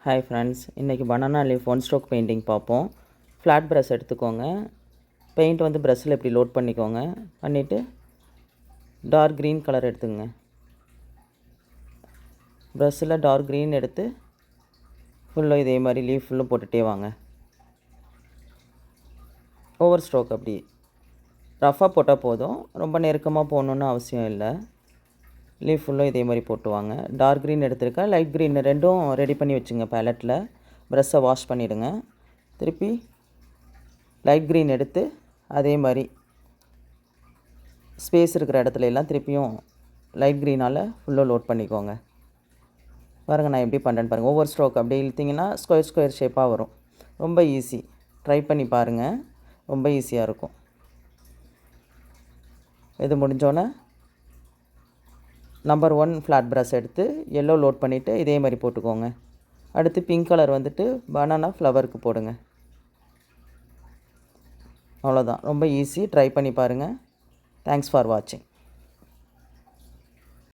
Hi friends, இன்றைக்கி banana leaf one stroke painting பார்ப்போம். Flat brush எடுத்துக்கோங்க. பெயிண்ட் வந்து ப்ரஷ்ஷில் இப்படி லோட் பண்ணிக்கோங்க. பண்ணிவிட்டு டார்க் க்ரீன் கலர் எடுத்துங்க. ப்ரஷ்ஷில் டார்க் க்ரீன் எடுத்து ஃபுல்லும் இதே மாதிரி லீஃப் ஃபுல்லும் போட்டுகிட்டே வாங்க. ஓவர் ஸ்ட்ரோக் அப்படி ரஃபாக போட்டால் போதும், ரொம்ப நெருக்கமாக போகணுன்னு அவசியம் இல்லை. லீஃப் ஃபுல்லும் இதே மாதிரி போட்டுவாங்க. டார்க் க்ரீன் எடுத்துருக்கேன், லைட் க்ரீன் ரெண்டும் ரெடி பண்ணி வச்சுங்க. பேலட்டில் ப்ரஷ்ஷை வாஷ் பண்ணிவிடுங்க. திருப்பி லைட் க்ரீன் எடுத்து அதே மாதிரி ஸ்பேஸ் இருக்கிற இடத்துல எல்லாம் திருப்பியும் லைட் க்ரீனால் ஃபுல்லாக லோட் பண்ணிக்கோங்க. பாருங்கள் நான் எப்படி பண்ணுறேன்னு பாருங்கள். ஓவர் ஸ்ட்ரோக் அப்படி இழுத்திங்கன்னா ஸ்கொயர் ஸ்கொயர் ஷேப்பாக வரும். ரொம்ப ஈஸி, ட்ரை பண்ணி பாருங்கள், ரொம்ப ஈஸியாக இருக்கும். இது முடிஞ்சோன்னே நம்பர் 1 ஃப்ளாட் ப்ரஷ் எடுத்து எல்லோ லோட் பண்ணிவிட்டு இதே மாதிரி போட்டுக்கோங்க. அடுத்து பிங்க் கலர் வந்துட்டு பனானா ஃப்ளவருக்கு போடுங்க. அவ்வளோதான், ரொம்ப ஈஸி, ட்ரை பண்ணி பாருங்கள். தேங்க்ஸ் ஃபார் வாட்சிங்.